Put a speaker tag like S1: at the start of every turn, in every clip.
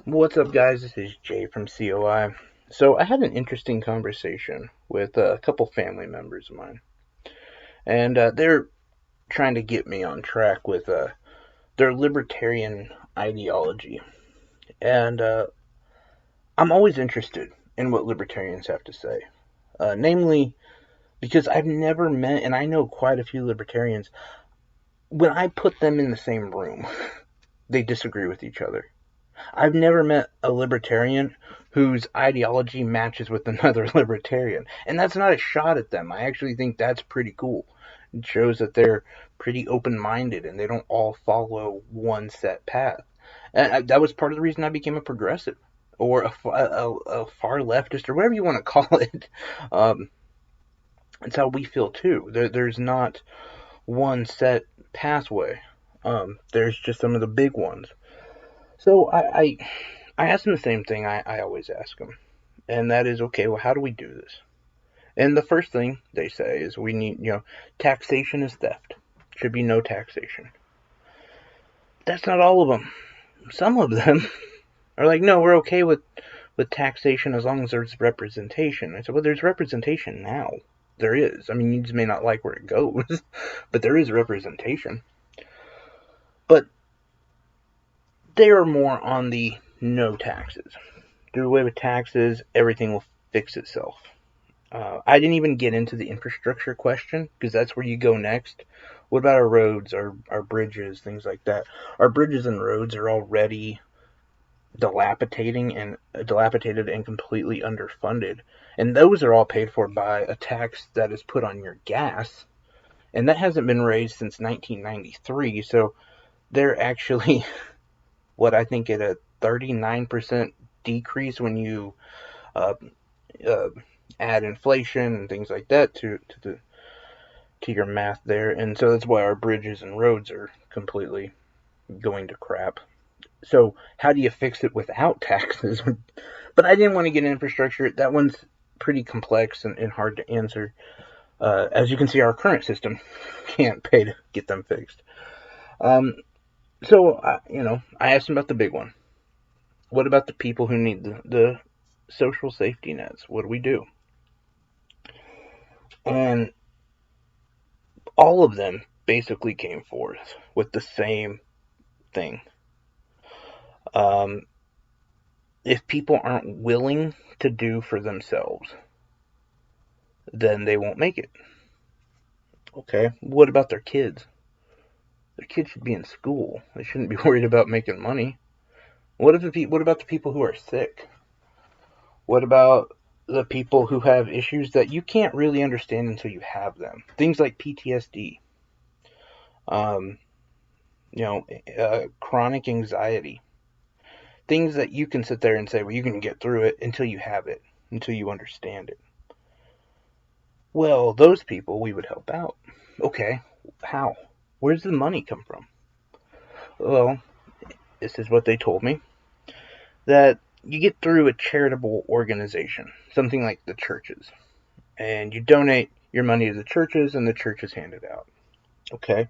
S1: What's up, guys? This is Jay from COI. So, I had an interesting conversation with a couple family members of mine, and they're trying to get me on track with their libertarian ideology. And I'm always interested in what libertarians have to say, namely because I've never met, and I know quite a few libertarians, when I put them in the same room, they disagree with each other. I've never met a libertarian whose ideology matches with another libertarian. And that's not a shot at them. I actually think that's pretty cool. It shows that they're pretty open minded and they don't all follow one set path. And that was part of the reason I became a progressive or a far leftist or whatever you want to call it. Um, it's how we feel too. There's not one set pathway. There's just some of the big ones. So I ask them the same thing I always ask them, and that is, okay, well, how do we do this? And the first thing they say is we need, taxation is theft. Should be no taxation. That's not all of them. Some of them are like, no, we're okay with taxation as long as there's representation. I said, well, there's representation now. There is. I mean, you just may not like where it goes, but there is representation. But they are more on the no taxes. Do away with taxes, everything will fix itself. I didn't even get into the infrastructure question because that's where you go next. What about our roads, our bridges, things like that? Our bridges and roads are already dilapidated and completely underfunded, and those are all paid for by a tax that is put on your gas, and that hasn't been raised since 1993. So they're actually what I think at a 39% decrease when you uh, uh, add inflation and things like that to your math there, and so that's why our bridges and roads are completely going to crap. So how do you fix it without taxes? But I didn't want to get into infrastructure. That one's pretty complex and hard to answer. As you can see, our current system can't pay to get them fixed. Um, so I asked them about the big one. What about the people who need the social safety nets? What do we do? And all of them basically came forth with the same thing. Um, if people aren't willing to do for themselves, then they won't make it. Okay, what about their kids? Their kids should be in school. They shouldn't be worried about making money. What about the people who are sick? What about the people who have issues that you can't really understand until you have them? Things like PTSD, um, chronic anxiety, things that you can sit there and say, well, you can get through it until you have it, until you understand it. Well, those people we would help out. Okay, how? Where's the money come from? Well, this is what they told me, that you get through a charitable organization, something like the churches, and you donate your money to the churches and the churches hand it out. Okay,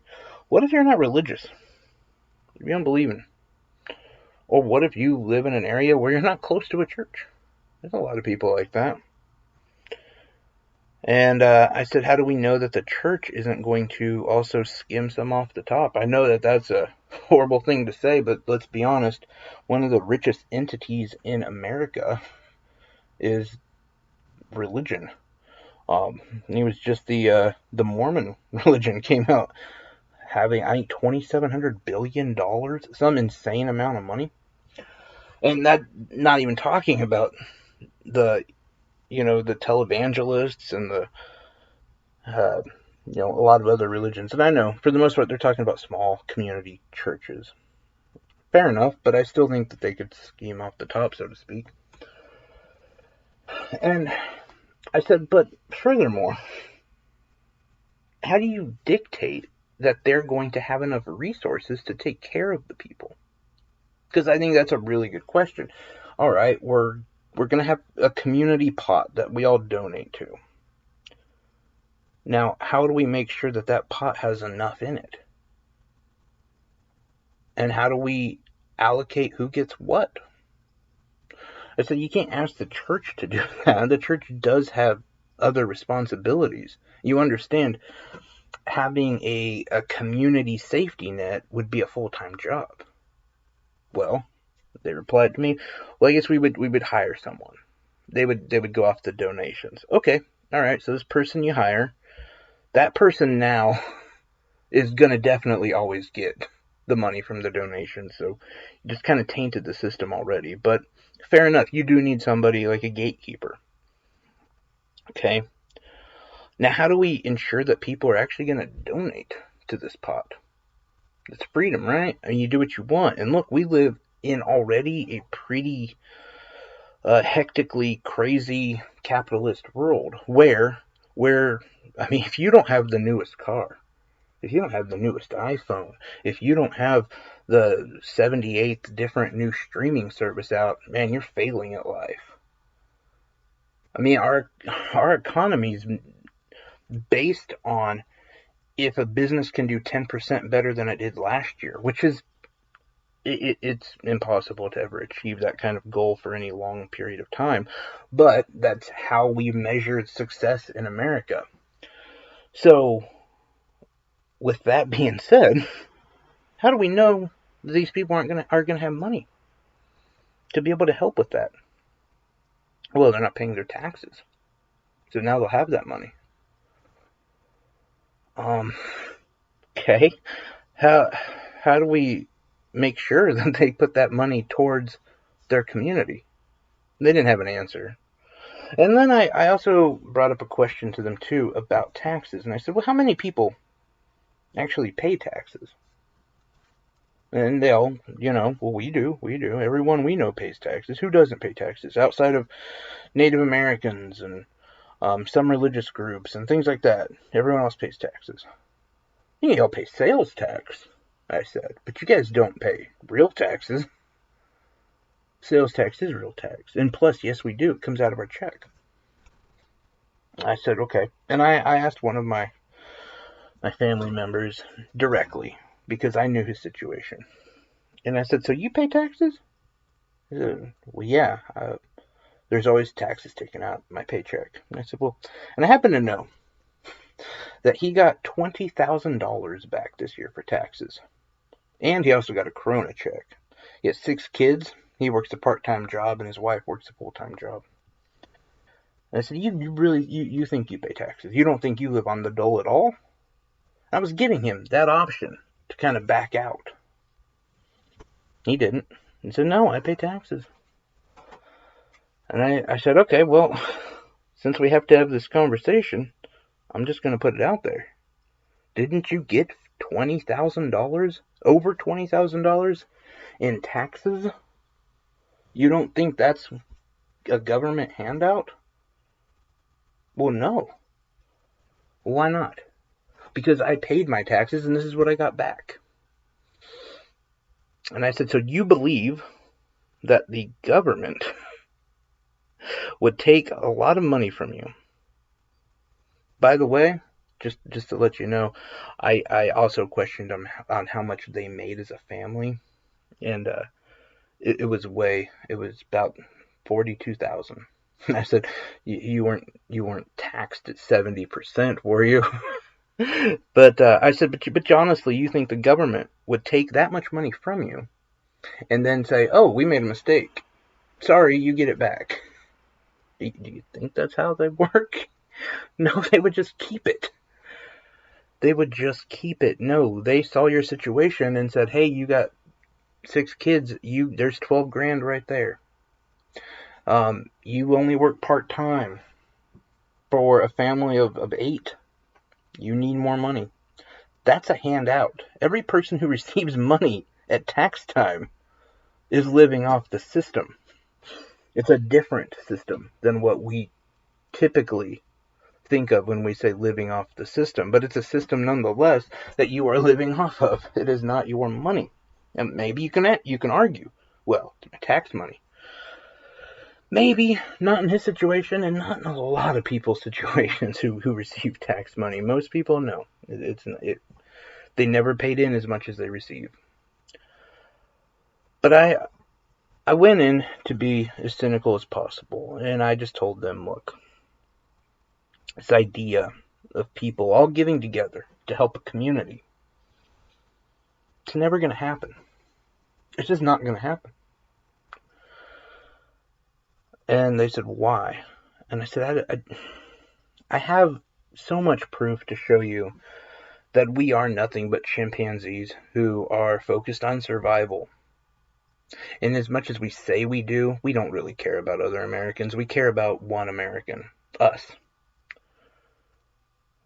S1: what if you're not religious? If you don't believe in? Or what if you live in an area where you're not close to a church? There's a lot of people like that. And I said, how do we know that the church isn't going to also skim some off the top? I know that that's a horrible thing to say, but let's be honest. One of the richest entities in America is religion. It was just the Mormon religion came out having, I think, $2,700 billion, some insane amount of money, and that not even talking about the the televangelists and the uh, a lot of other religions. And I know for the most part they're talking about small community churches. Fair enough, but I still think that they could scheme off the top, so to speak. And I said, but furthermore, how do you dictate that they're going to have enough resources to take care of the people? Because I think that's a really good question. All right, we're going to have a community pot that we all donate to. Now, how do we make sure that that pot has enough in it? And how do we allocate who gets what? I said, you can't ask the church to do that. The church does have other responsibilities. You understand, having a community safety net would be a full-time job. Well, they replied to me, well, I guess we would hire someone. They would go off the donations. Okay, all right, so this person you hire, that person now is going to definitely always get the money from the donation, so you just kind of tainted the system already. But fair enough, you do need somebody like a gatekeeper. Okay, now how do we ensure that people are actually going to donate to this pot? It's freedom, right? I mean, you do what you want. And look, we live in already a pretty hectically crazy capitalist world where, I mean, if you don't have the newest car, if you don't have the newest iPhone, if you don't have the 78th different new streaming service out, man, you're failing at life. I mean, our economy is based on if a business can do 10% better than it did last year, which is it's impossible to ever achieve that kind of goal for any long period of time, but that's how we measure success in America. So, with that being said, how do we know that these people are gonna have money to be able to help with that? Well, they're not paying their taxes, so now they'll have that money. Okay, how do we make sure that they put that money towards their community? They didn't have an answer. And then I also brought up a question to them too about taxes, and I said, well, how many people actually pay taxes? And they all, well, we do. Everyone we know pays taxes. Who doesn't pay taxes? Outside of Native Americans and some religious groups and things like that, everyone else pays taxes. You all pay sales tax, I said, but you guys don't pay real taxes. Sales tax is real tax. And plus, yes, we do. It comes out of our check. I said, okay. And I asked one of my family members directly because I knew his situation. And I said, so you pay taxes? He said, well, yeah. There's always taxes taken out of my paycheck. And I said, well, and I happen to know that he got $20,000 back this year for taxes. And he also got a Corona check. He has 6 kids. He works a part-time job, and his wife works a full-time job. And I said, you really think you pay taxes? You don't think you live on the dole at all? I was giving him that option to kind of back out. He didn't. He said, no, I pay taxes. And I said, okay, well, since we have to have this conversation, I'm just going to put it out there. Didn't you get $20,000, over $20,000 in taxes? You don't think that's a government handout? Well, no. Why not? Because I paid my taxes and this is what I got back. And I said, so you believe that the government would take a lot of money from you? By the way, just to let you know, I also questioned them on how much they made as a family, and it was about 42,000. And I said, you weren't taxed at 70%, were you? But I said, but honestly, you think the government would take that much money from you and then say, oh, we made a mistake. Sorry, you get it back. Do you think that's how they work? No, they would just keep it. They would just keep it. No, they saw your situation and said, hey, you got 6 kids. There's 12 grand right there. You only work part-time for a family of 8. You need more money. That's a handout. Every person who receives money at tax time is living off the system. It's a different system than what we typically think of when we say living off the system, but it's a system nonetheless that you are living off of. It is not your money. And maybe you can argue, well, it's my tax money. Maybe not in his situation, and not in a lot of people's situations who receive tax money. Most people, no. They never paid in as much as they receive. But I went in to be as cynical as possible, and I just told them, look, this idea of people all getting together to help a community, it's never going to happen. It's just not going to happen. And they said, why? And I said, I have so much proof to show you that we are nothing but chimpanzees who are focused on survival. And as much as we say we do, we don't really care about other Americans. We care about one American, us.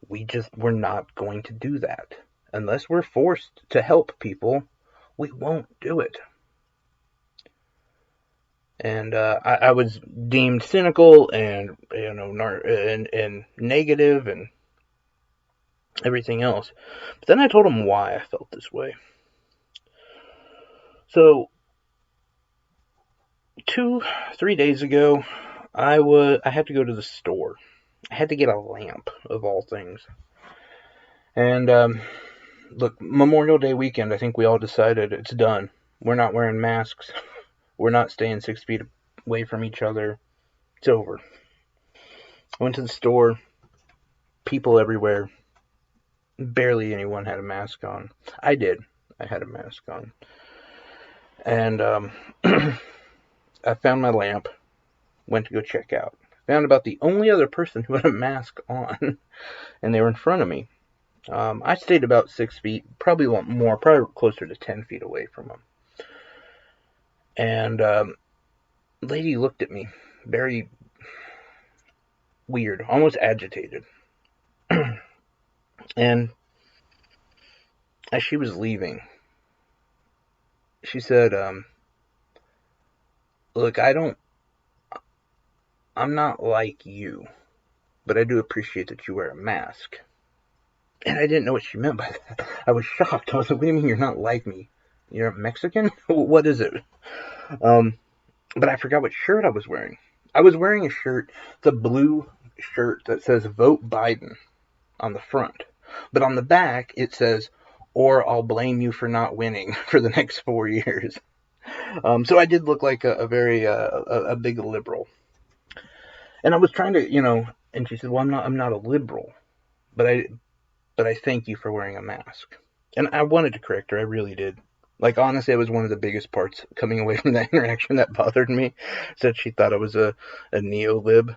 S1: We're not going to do that. Unless we're forced to help people, we won't do it. And I was deemed cynical and and negative and everything else. But then I told him why I felt this way. So 2-3 days ago, I had to go to the store. I had to get a lamp, of all things. And look, Memorial Day weekend, I think we all decided it's done. We're not wearing masks. We're not staying 6 feet away from each other. It's over. I went to the store. People everywhere. Barely anyone had a mask on. I did. I had a mask on. And I found my lamp. Went to go check out. Found about the only other person who had a mask on. And they were in front of me. I stayed about 6 feet. Probably a lot more. Probably closer to 10 feet away from them. And lady looked at me, very weird, almost agitated. And as she was leaving, she said, look, I'm not like you, but I do appreciate that you wear a mask. And I didn't know what she meant by that. I was shocked. I was like, what do you mean you're not like me? You're Mexican? What is it? But I forgot what shirt I was wearing. I was wearing a shirt, it's a blue shirt that says Vote Biden on the front. But on the back, it says, or I'll blame you for not winning for the next 4 years. So I did look like a very big liberal. And I was trying to, and she said, well, I'm not a liberal, but I thank you for wearing a mask. And I wanted to correct her. I really did. Like, honestly, it was one of the biggest parts coming away from that interaction that bothered me. Said she thought I was a neo-lib.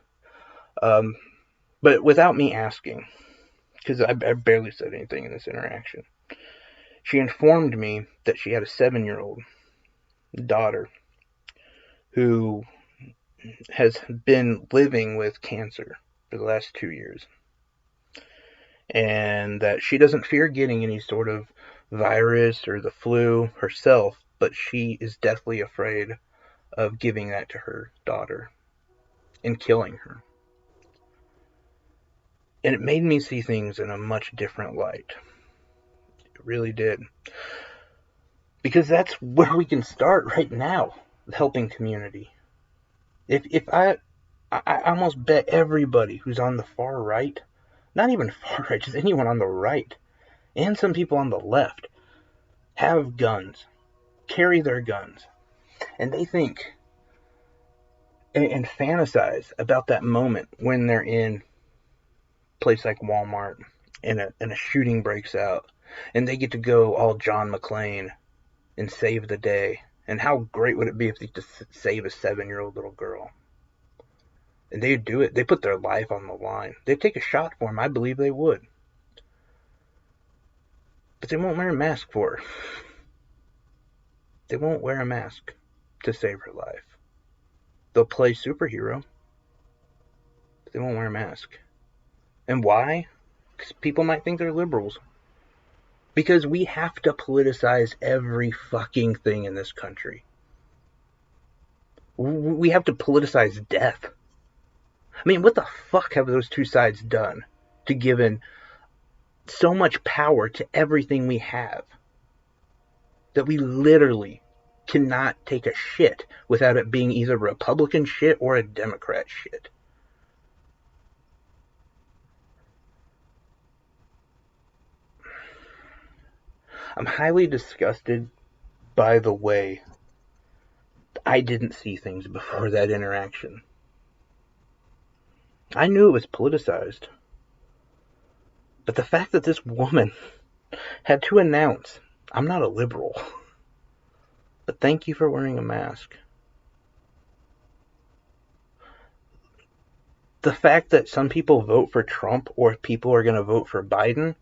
S1: But without me asking, because I barely said anything in this interaction, she informed me that she had a 7-year-old daughter who has been living with cancer for the last 2 years. And that she doesn't fear getting any sort of virus or the flu herself, but she is deathly afraid of giving that to her daughter and killing her. And it made me see things in a much different light. It really did. Because that's where we can start right now, helping community. If I almost bet everybody who's on the far right, not even far right, just anyone on the right, and some people on the left, have guns, carry their guns, and they think and fantasize about that moment when they're in a place like Walmart and a shooting breaks out, and they get to go all John McClane and save the day. And how great would it be if they just save a 7-year-old little girl? And they'd do it. They put their life on the line. They'd take a shot for him. I believe they would. But they won't wear a mask for her. They won't wear a mask to save her life. They'll play superhero, but they won't wear a mask. And why? Because people might think they're liberals. Because we have to politicize every fucking thing in this country. We have to politicize death. I mean, what the fuck have those two sides done to give in so much power to everything we have that we literally cannot take a shit without it being either Republican shit or a Democrat shit? I'm highly disgusted by the way I didn't see things before that interaction. I knew it was politicized. But the fact that this woman had to announce, I'm not a liberal, but thank you for wearing a mask. The fact that some people vote for Trump or people are going to vote for Biden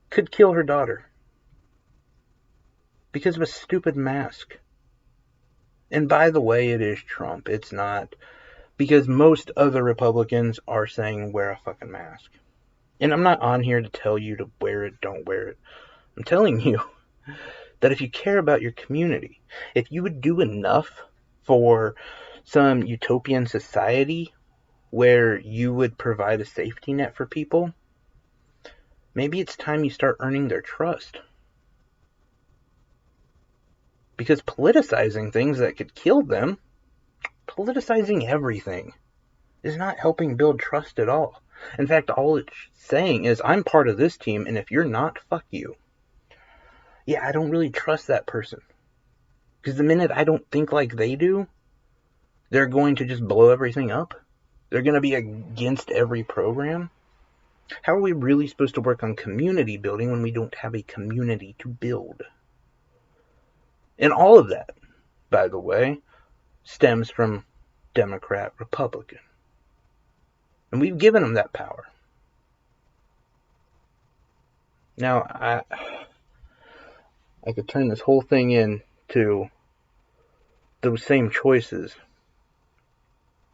S1: could kill her daughter because of a stupid mask. And by the way, it is Trump. It's not, because most other Republicans are saying wear a fucking mask. And I'm not on here to tell you to wear it, don't wear it. I'm telling you that if you care about your community, if you would do enough for some utopian society where you would provide a safety net for people, maybe it's time you start earning their trust. Because politicizing things that could kill them, politicizing everything, is not helping build trust at all. In fact, all it's saying is, I'm part of this team, and if you're not, fuck you. Yeah, I don't really trust that person. Because the minute I don't think like they do, they're going to just blow everything up. They're going to be against every program. How are we really supposed to work on community building when we don't have a community to build? And all of that, by the way, stems from Democrat, Republican. And we've given them that power. Now, I could turn this whole thing into those same choices,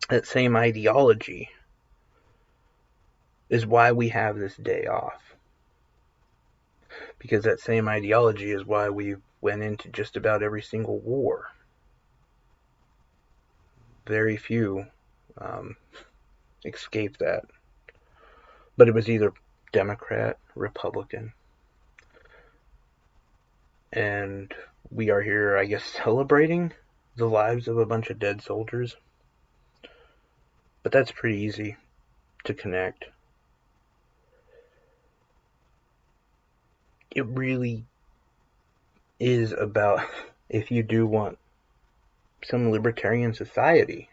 S1: that same ideology is why we have this day off. Because that same ideology is why we went into just about every single war. Very few escaped that. But it was either Democrat, Republican. And we are here, I guess, celebrating the lives of a bunch of dead soldiers. But that's pretty easy to connect. It really is about, if you do want some libertarian society,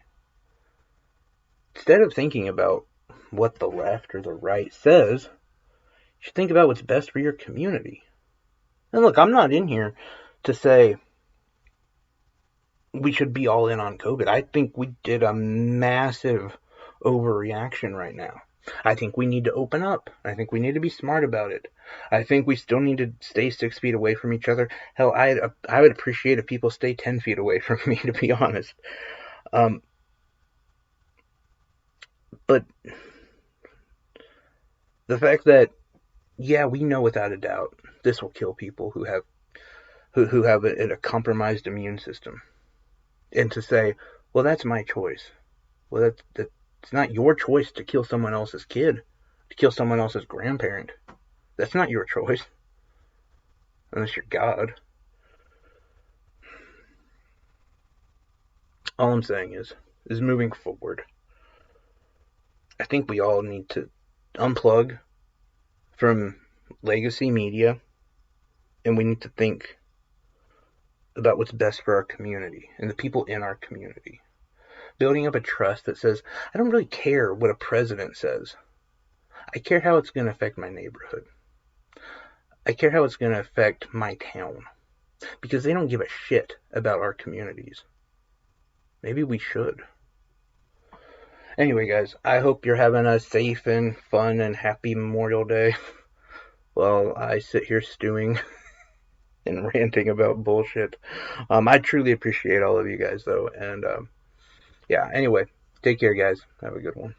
S1: instead of thinking about what the left or the right says, you should think about what's best for your community. And look, I'm not in here to say we should be all in on COVID. I think we did a massive overreaction right now. I think we need to open up. I think we need to be smart about it. I think we still need to stay 6 feet away from each other. Hell, I would appreciate if people stay 10 feet away from me, to be honest. But the fact that, yeah, we know without a doubt this will kill people who have a compromised immune system. And to say, well, that's my choice. Well, it's not your choice to kill someone else's kid, to kill someone else's grandparent. That's not your choice. Unless you're God. All I'm saying is moving forward, I think we all need to unplug from legacy media, and we need to think about what's best for our community and the people in our community. Building up a trust that says, I don't really care what a president says. I care how it's going to affect my neighborhood. I care how it's going to affect my town. Because they don't give a shit about our communities. Maybe we should. Anyway, guys, I hope you're having a safe and fun and happy Memorial Day while I sit here stewing and ranting about bullshit. I truly appreciate all of you guys, though. And, yeah, anyway, take care, guys. Have a good one.